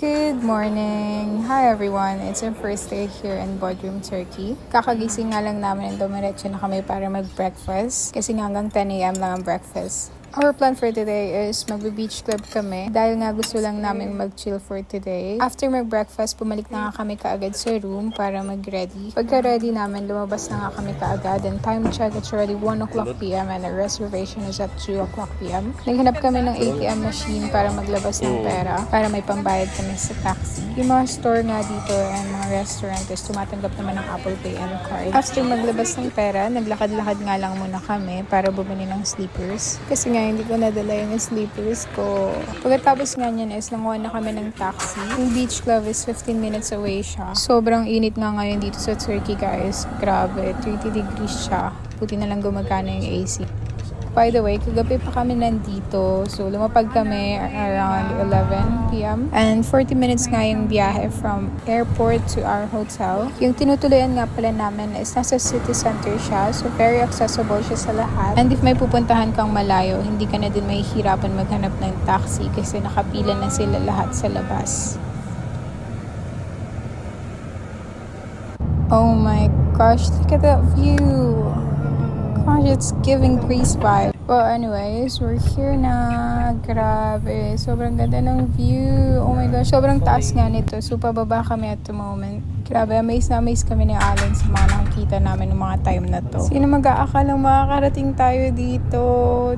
Good morning! Hi everyone! It's our first day here in Bodrum, Turkey. Kakagising nga lang namin and dumiretso na kami para mag-breakfast kasi nga hanggang 10 a.m. lang ang breakfast. Our plan for today is magbe-beach club kami dahil nga gusto lang namin mag-chill for today. After mag-breakfast, pumalik na nga kami kaagad sa room para mag-ready. Pagka-ready namin, lumabas na nga kami kaagad and time check, it's already 1 o'clock p.m. and our reservation is at 2 o'clock p.m. Naghanap kami ng ATM machine para maglabas ng pera para may pambayad kami sa taxi. Yung mga store nga dito and mga restaurant is tumatanggap naman ng Apple Pay and card. After maglabas ng pera, naglakad-lakad nga lang muna kami para bumili ng sleepers. Kasi nga hindi ko nadala yung sleepers ko. Pagkatapos nga niyan is nanguha na kami ng taxi. Yung beach club is 15 minutes away siya. Sobrang init nga ngayon dito sa Turkey guys. Grabe, 30 degrees siya. Buti na lang gumagana yung AC. By the way, kagabi pa kami nandito. So, lumapag kami around 11 p.m. And 40 minutes nga yung biyahe from airport to our hotel. Yung tinutuluyan nga pala namin is nasa city center siya. So, very accessible siya sa lahat. And if may pupuntahan kang malayo, hindi ka na din mahihirapan maghanap ng taxi kasi nakapila na sila lahat sa labas. Oh my gosh, look at that view! Gosh, it's giving Greece vibe. Well, anyways, we're here na. Grabe. Sobrang ganda ng view. Oh my gosh, sobrang taas nga nito. So, pababa kami at the moment. Grabe, amaze na amaze kami ni Allen sa mga nakikita namin ng mga time na to. Sino mag-aakalang makakarating tayo dito?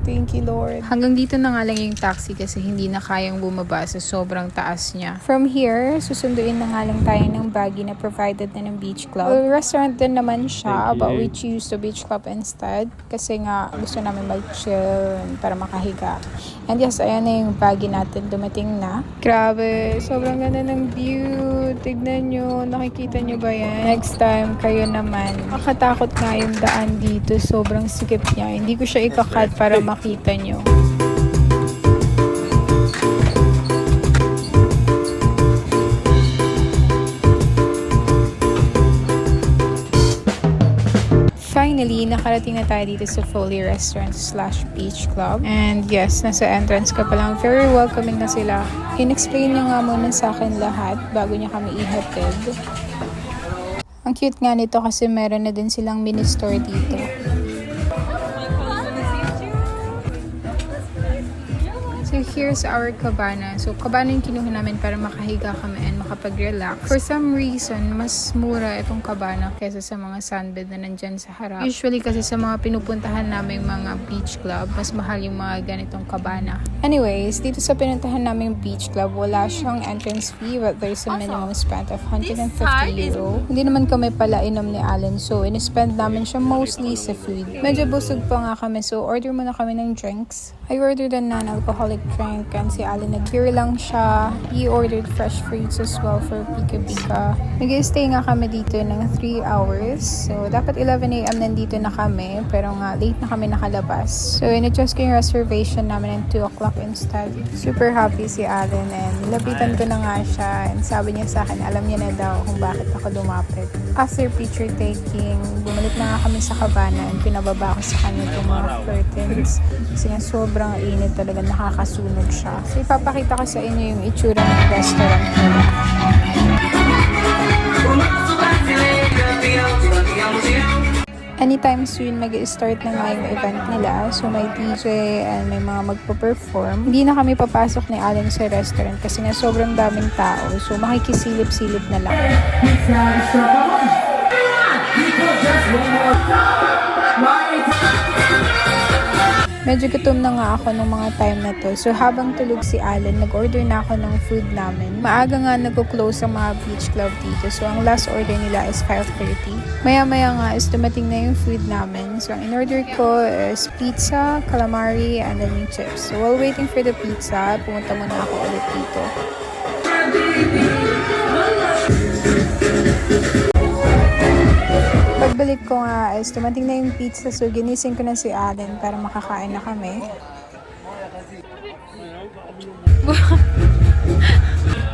Thank you, Lord. Hanggang dito na nga lang yung taxi kasi hindi na kayang bumaba sa sobrang taas niya. From here, susunduin na nga lang tayo ng baggy na provided na ng beach club. Well, restaurant din naman siya, but we choose the beach club instead kasi nga gusto namin mag-chill para makahiga. And yes, ayan na yung baggy natin dumating na. Grabe, sobrang ganda ng view. Tignan nyo, nakikita nyo ba yan? Next time, kayo naman. Makatakot nga yung daan dito. Sobrang sikip niya. Hindi ko siya ikakat para makita nyo. Finally, nakarating na tayo dito sa Foley Restaurant / Beach Club. And yes, nasa entrance ka pa lang. Very welcoming na sila. In-explain niya nga muna sa akin lahat bago niya kami ihatid. Ang cute nga nito kasi meron na din silang mini store dito. So here's our cabana. So cabana yung kinuha namin para makahiga kami and makapag-relax. For some reason, mas mura itong cabana kaysa sa mga sunbed na nandyan sa harap. Usually kasi sa mga pinupuntahan namin mga beach club, mas mahal yung mga ganitong cabana. Anyways, dito sa pinuntahan namin beach club, wala siyang entrance fee but there's a minimum spend of 150 euro. Hindi naman kami pala inom ni Allen so in-spend namin siya mostly sa food. Medyo busog pa nga kami so order muna kami ng drinks. I ordered a non-alcoholic drink and si Allen nag-beer lang siya. He ordered fresh fruits as well for pika-pika. Nag-stay nga kami dito ng 3 hours. So, dapat 11 a.m. nandito na kami. Pero nga, late na kami nakalabas. So, in-adjust ko yung reservation namin ng 2 o'clock instead. Super happy si Allen and nilapitan ko na nga siya. And sabi niya sa akin, alam niya na daw kung bakit ako lumapit. After picture taking, bumalik na nga kami sa cabana and pinababa ko sa kanya itong mga curtains. Kasi nga sobrang init talaga, nakakasunog siya. So, ipapakita ko sa inyo yung itsura ng restaurant nila. Anytime soon, mag-start na nga yung event nila. So, may DJ and may mga magpo-perform. Hindi na kami papasok ni Allen sa restaurant kasi nga sobrang daming tao. So, makikisilip-silip na lang. Medyo gutom na nga ako nung mga time na to. So, habang tulog si Allen, nag-order na ako ng food namin. Maaga nga nag-close ang mga beach club dito. So, ang last order nila is 5:30. Maya-maya nga is dumating na yung food namin. So, ang in-order ko is pizza, calamari, and then yung chips. So, while waiting for the pizza, pumunta muna ako ulit dito. Pagbalik ko nga is dumating na yung pizza so ginising ko na si Allen para makakain na kami.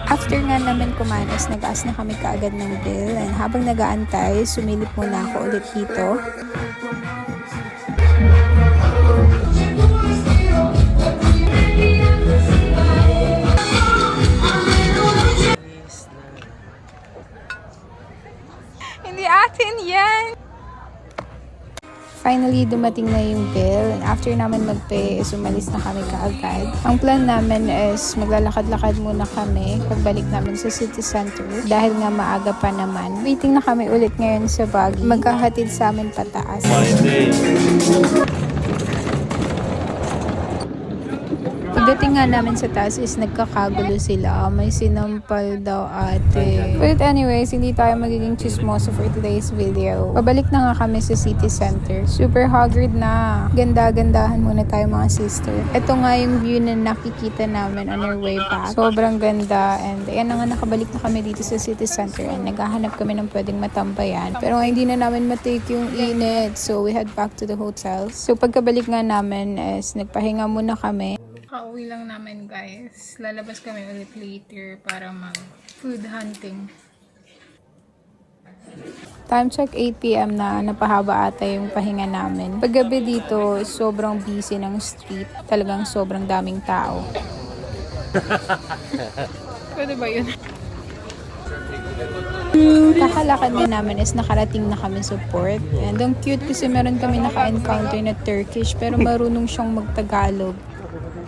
After nga namin kumain is nag-aas na kami kaagad ng bill and habang nag-aantay, sumilip muna ako ulit dito. Finally, dumating na yung bill. And after namin mag-pay, is umalis na kami kaagad. Ang plan namin is maglalakad-lakad muna kami pagbalik namin sa city center. Dahil nga maaga pa naman. Waiting na kami ulit ngayon sa Baguio. Magkahatid sa amin pataas. Pagdating nga namin sa taas is nagkakagulo sila. May sinampal daw ate. But anyways, hindi tayo magiging chismoso for today's video. Pabalik na nga kami sa city center. Super haggard na. Ganda-gandahan muna tayo mga sister. Ito nga yung view na nakikita namin on our way back. Sobrang ganda. And ayan na nga, nakabalik na kami dito sa city center. And naghahanap kami ng pwedeng matambayan. Pero nga hindi na namin matake yung init. So we head back to the hotel. So pagkabalik nga namin is nagpahinga muna kami. Kauwi lang namin guys. Lalabas kami ulit later para mag food hunting. Time check 8 PM na, napahaba ata yung pahinga namin. Paggabi dito, sobrang busy ng street. Talagang sobrang daming tao. Pwede ba yun? Kakalakad na namin is nakarating na kami sa port. And ang cute kasi meron kami naka-encounter na Turkish pero marunong siyang magtagalog.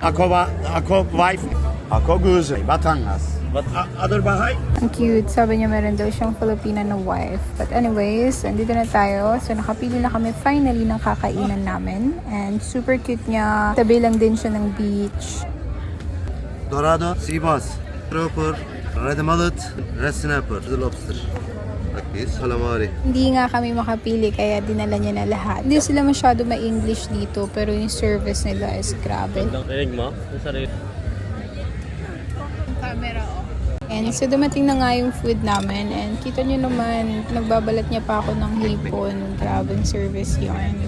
Ako wife. Ako gusto. Batangas. But other bahay? Ang cute. Sabi niya meron daw siyang Filipina na wife. But anyways, andito na tayo. So nakapili na kami finally ng kakainan namin. And super cute niya. Tabi lang din siya ng beach. Dorado, sea bass, grouper, red mullet, red snapper, the lobster. Like this, calamari. Hindi nga kami makapili kaya dinala niya na lahat. Hindi sila masyado ma-English dito pero yung service nila is grabe. Camera oh. And so dumating na nga yung food namin and kita nyo naman nagbabalat niya pa ako ng hipon. Grabing service yarn.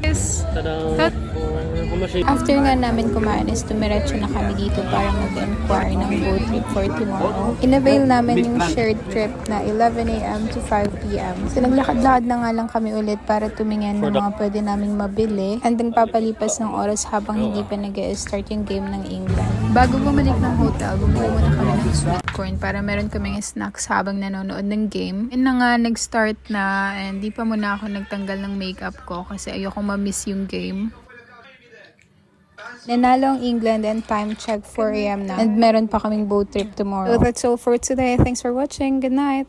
Yes. After nga namin kumain is tumiretso na kami dito para mag-inquire ng boat trip for tomorrow. In-avail namin yung shared trip na 11 AM to 5 PM. So naglakad-lakad na nga lang kami ulit para tumingin ng mga pwede naming mabili and papalipas ng oras habang hindi pa nag-start yung game ng England. Bago bumalik ng hotel, bumili muna kami ng sweet corn para meron kaming snacks habang nanonood ng game. And na nga, nag-start na and di pa muna ako nagtanggal ng makeup ko kasi ayoko ma-miss yung game. Nanalo ang England and time check 4 AM na. And meron pa kaming boat trip tomorrow. So that's all for today. Thanks for watching. Good night!